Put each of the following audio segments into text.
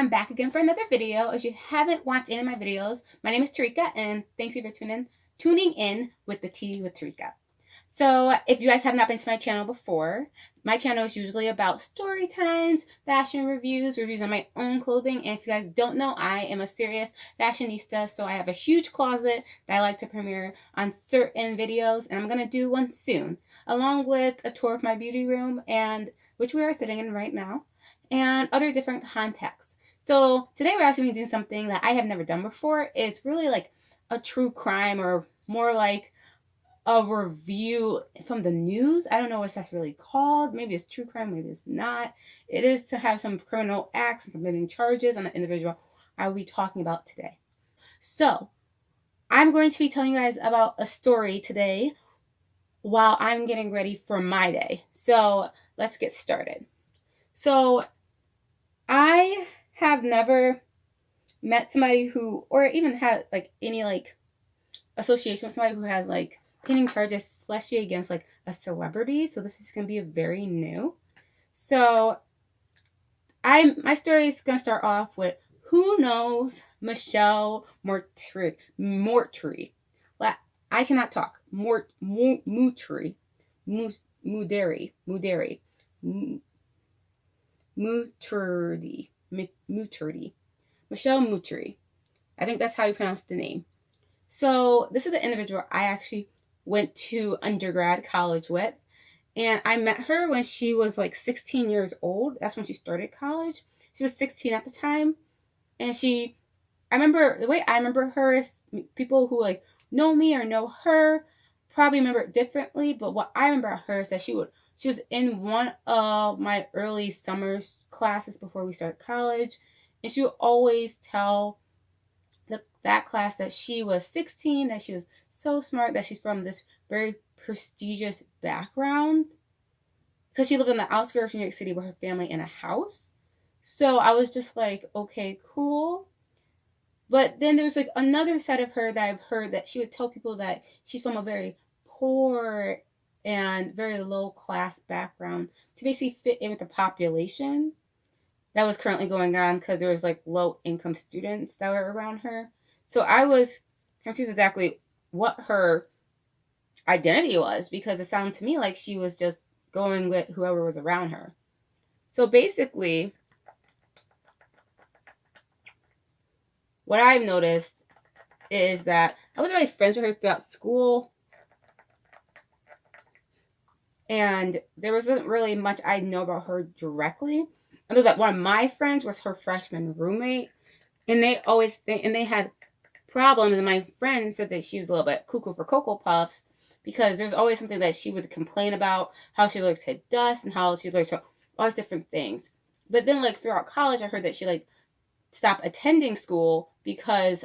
I'm back again for another video. If you haven't watched any of my videos, my name is Terika, and thanks you for tuning in with the Tea with Terika. So if you guys have not been to my channel before, my channel is usually about story times, fashion reviews, reviews on my own clothing. And if you guys don't know, I am a serious fashionista, so I have a huge closet that I like to premiere on certain videos, and I'm going to do one soon, along with a tour of my beauty room, and which we are sitting in right now, and other different contexts. So today we're actually going to do something that I have never done before. It's really like a true crime, or more like a review from the news. I don't know what that's really called. Maybe it's true crime, maybe it's not. It is to have some criminal acts and submitting charges on the individual I will be talking about today. So I'm going to be telling you guys about a story today while I'm getting ready for my day. So let's get started. So I have never met somebody who, or even had like any like association with somebody who has like pinning charges, especially against like a celebrity. So this is going to be very new. So my story is going to start off with, who knows Michelle Mootreddy? I cannot talk. Mootreddy. Mootreddy. Michelle Mootreddy. I think that's how you pronounce the name. So this is the individual I actually went to undergrad college with. And I met her when she was like 16 years old. That's when she started college. She was 16 at the time. And the way I remember her is, people who like know me or know her probably remember it differently. But what I remember about her is that she was in one of my early summer classes before we started college. And she would always tell that class that she was 16, that she was so smart, that she's from this very prestigious background, because she lived in the outskirts of New York City with her family in a house. So I was just like, okay, cool. But then there's like another side of her that I've heard, that she would tell people that she's from a very poor and very low class background to basically fit in with the population that was currently going on, because there was like low income students that were around her. So I was confused exactly what her identity was, because it sounded to me like she was just going with whoever was around her. So basically, what I've noticed is that I wasn't really friends with her throughout school, and there wasn't really much I know about her directly. I know that one of my friends was her freshman roommate, and they had problems, and my friend said that she was a little bit cuckoo for Cocoa Puffs, because there's always something that she would complain about, how she looked to dust and how she looked to all these different things. But then like throughout college, I heard that she like stopped attending school because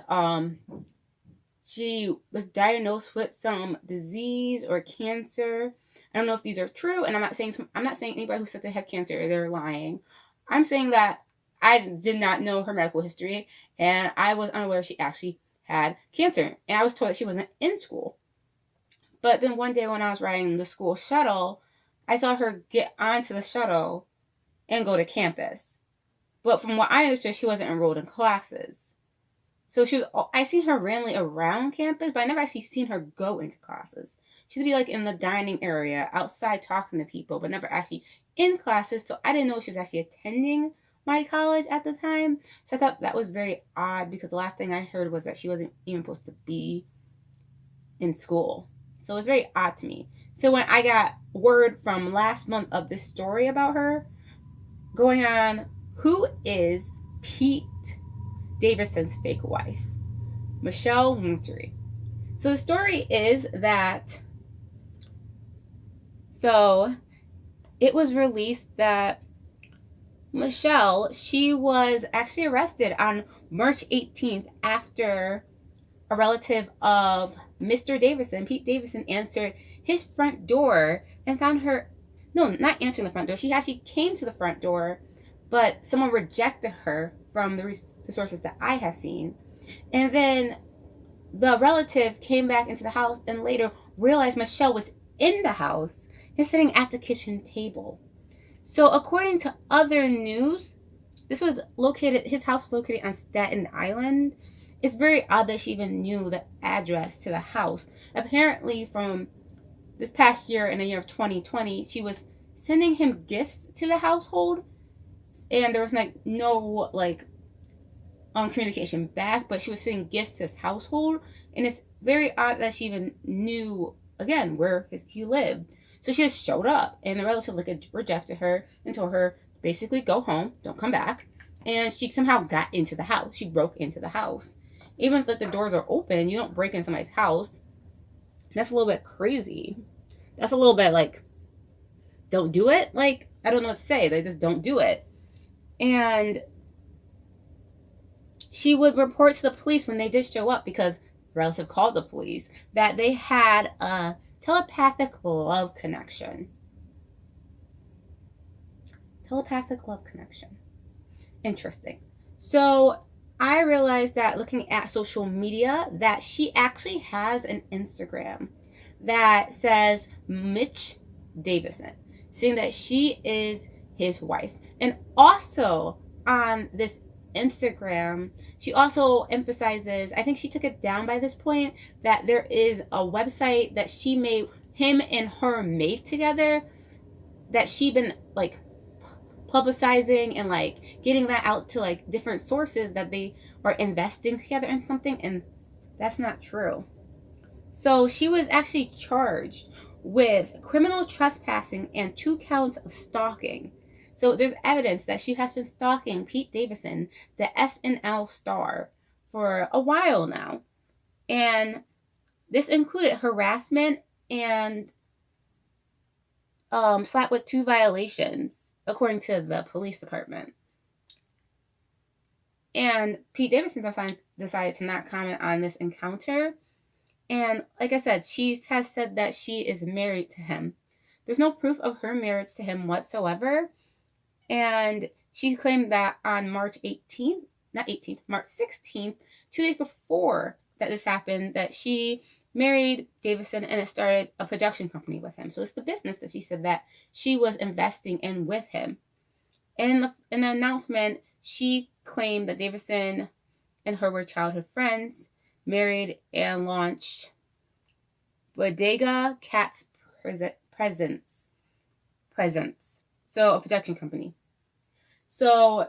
she was diagnosed with some disease or cancer. I don't know if these are true, and I'm not saying anybody who said they have cancer, they're lying. I'm saying that I did not know her medical history, and I was unaware she actually had cancer. And I was told that she wasn't in school. But then one day when I was riding the school shuttle, I saw her get onto the shuttle and go to campus. But from what I understood, she wasn't enrolled in classes. So I seen her randomly around campus, but I never actually seen her go into classes. She'd be like in the dining area, outside talking to people, but never actually in classes. So I didn't know if she was actually attending my college at the time. So I thought that was very odd, because the last thing I heard was that she wasn't even supposed to be in school. So it was very odd to me. So when I got word from last month of this story about her going on, who is Pete Davidson's fake wife, Michelle Mootreddy. So the story is that, so it was released that Michelle, she was actually arrested on March 18th after a relative of Mr. Davidson, Pete Davidson, answered his front door and found her, no, not answering the front door. She actually came to the front door, but someone rejected her from the sources that I have seen. And then the relative came back into the house and later realized Michelle was in the house and sitting at the kitchen table. So according to other news, This was located, his house was located on Staten Island. It's very odd that she even knew the address to the house. Apparently, from this past year, in the year of 2020, she was sending him gifts to the household, and there was like no like communication back, but she was sending gifts to his household, and it's very odd that she even knew again where he lived. So she just showed up, and the relative like rejected her and told her basically go home, don't come back. And she somehow got into the house. She broke into the house. Even if like the doors are open, you don't break into somebody's house. That's a little bit crazy. That's a little bit like, don't do it. Like, I don't know what to say. They just don't do it. And she would report to the police when they did show up, because the relative called the police, that they had a telepathic love connection. Telepathic love connection. Interesting. So I realized that looking at social media that she actually has an Instagram that says Mitch Davison, saying that she is his wife. And also on this Instagram, she also emphasizes, I think she took it down by this point, that there is a website that she made, him and her made together, that she been like publicizing and like getting that out to like different sources, that they are investing together in something, and that's not true. So she was actually charged with criminal trespassing and 2 counts of stalking. So there's evidence that she has been stalking Pete Davidson, the SNL star, for a while now. And this included harassment and slapped with 2 violations, according to the police department. And Pete Davidson decided to not comment on this encounter. And like I said, she has said that she is married to him. There's no proof of her marriage to him whatsoever. And she claimed that on March 16th, 2 days before that this happened, that she married Davison and it started a production company with him. So it's the business that she said that she was investing in with him. In the announcement, she claimed that Davison and her were childhood friends, married, and launched Bodega Cats Presents. So a production company. So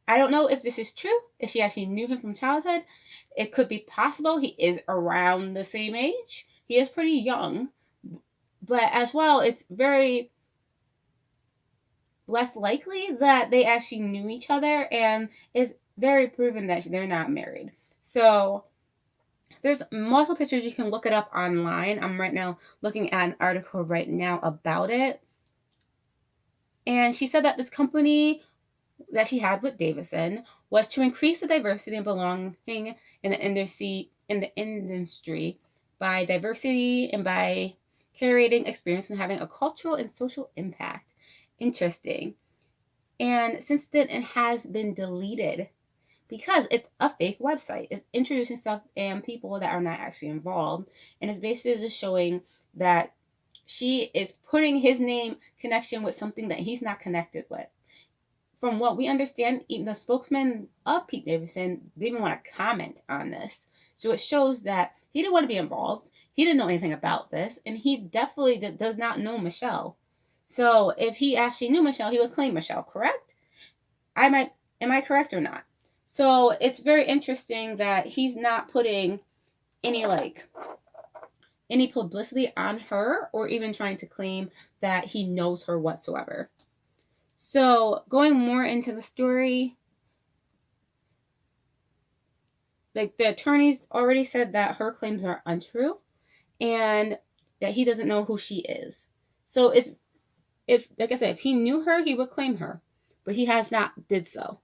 I don't know if this is true, if she actually knew him from childhood. It could be possible. He is around the same age. He is pretty young. But as well, it's very less likely that they actually knew each other, and it's very proven that they're not married. So there's multiple pictures. You can look it up online. I'm right now looking at an article right now about it. And she said that this company that she had with Davison was to increase the diversity and belonging in the industry by diversity and by curating experience and having a cultural and social impact. Interesting. And since then, it has been deleted because it's a fake website. It's introducing stuff and people that are not actually involved. And it's basically just showing that she is putting his name connection with something that he's not connected with. From what we understand, even the spokesman of Pete Davidson didn't even want to comment on this. So it shows that he didn't want to be involved. He didn't know anything about this. And he definitely does not know Michelle. So if he actually knew Michelle, he would claim Michelle, correct? Am I correct or not? So it's very interesting that he's not putting any publicity on her, or even trying to claim that he knows her whatsoever. So going more into the story, like the attorneys already said that her claims are untrue and that he doesn't know who she is. So like I said, if he knew her, he would claim her, but he has not did so.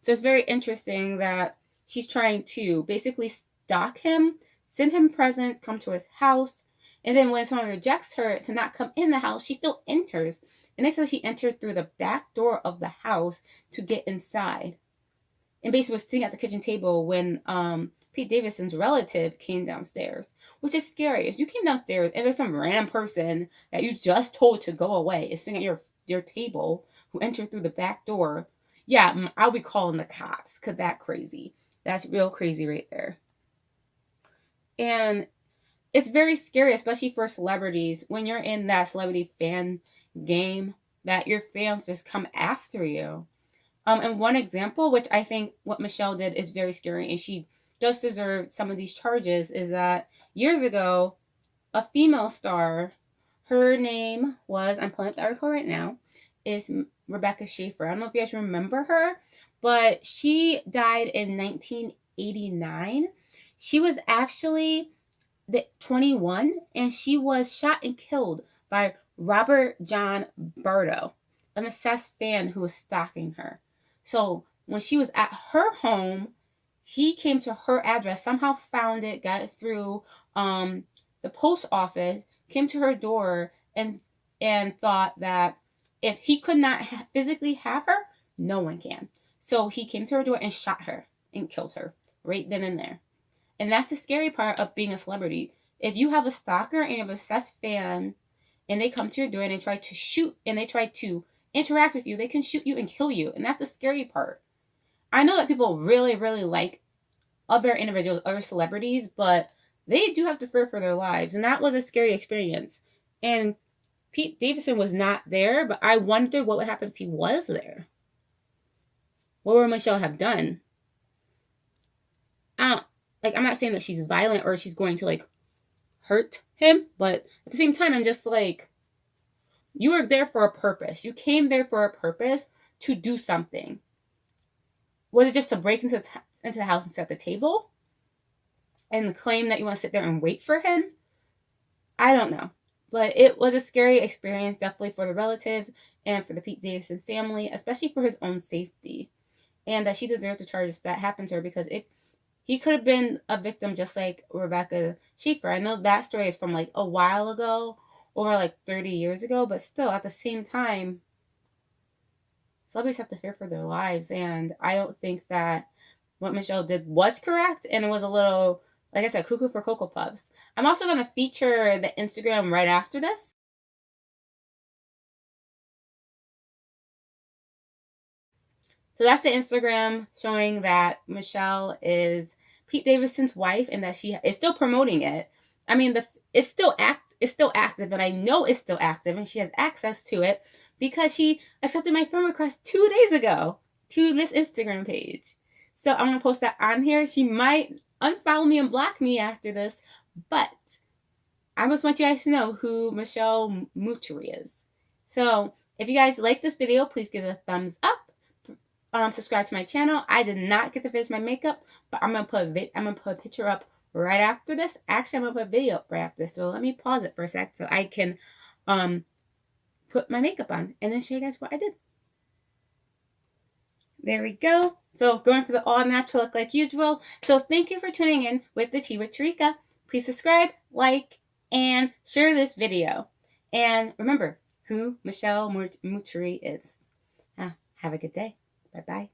So it's very interesting that she's trying to basically stalk him, send him presents, come to his house, and then when someone rejects her to not come in the house, she still enters. And they said she entered through the back door of the house to get inside. And basically was sitting at the kitchen table when Pete Davidson's relative came downstairs, which is scary. If you came downstairs and there's some random person that you just told to go away is sitting at your table who entered through the back door, yeah, I'll be calling the cops, because that's crazy. That's real crazy right there. And it's very scary, especially for celebrities, when you're in that celebrity fan game, that your fans just come after you. And one example, which I think what Michelle did is very scary, and she does deserve some of these charges, is that years ago, a female star, her name was, I'm pulling up the article right now, is Rebecca Schaefer. I don't know if you guys remember her, but she died in 1989. She was actually 21, and she was shot and killed by Robert John Bardo, an obsessed fan who was stalking her. So when she was at her home, he came to her address, somehow found it, got it through the post office, came to her door, and thought that if he could not physically have her, no one can. So he came to her door and shot her and killed her right then and there. And that's the scary part of being a celebrity. If you have a stalker and you have a obsessed fan, and they come to your door and they try to shoot and they try to interact with you, they can shoot you and kill you. And that's the scary part. I know that people really, really like other individuals, other celebrities, but they do have to fear for their lives. And that was a scary experience. And Pete Davidson was not there, but I wonder what would happen if he was there. What would Michelle have done? I'm not saying that she's violent or she's going to hurt him, but at the same time, I'm just you were there for a purpose. You came there for a purpose to do something. Was it just to break into the house and sit at the table and claim that you want to sit there and wait for him? I don't know. But it was a scary experience, definitely for the relatives and for the Pete Davidson family, especially for his own safety. And that she deserved the charges that happened to her, because he could have been a victim just like Rebecca Schaefer. I know that story is from a while ago, over 30 years ago, but still, at the same time, celebrities have to fear for their lives, and I don't think that what Michelle did was correct, and it was a little, like I said, cuckoo for Cocoa Puffs. I'm also going to feature the Instagram right after this. So that's the Instagram showing that Michelle is Pete Davidson's wife and that she is still promoting it. I mean, it's still active, and I know it's still active, and she has access to it because she accepted my friend request 2 days ago to this Instagram page. So I'm going to post that on here. She might unfollow me and block me after this, but I just want you guys to know who Michelle Mootreddy is. So if you guys like this video, please give it a thumbs up. Subscribe to my channel. I did not get to finish my makeup, but I'm gonna put a picture up right after this. Actually, I'm gonna put a video up right after this. So let me pause it for a sec so I can put my makeup on and then show you guys what I did. There we go. So going for the all natural look like usual. So thank you for tuning in with the Tea with Terika. Please subscribe, like, and share this video. And remember who Michelle Mootreddy is. Have a good day. Bye-bye.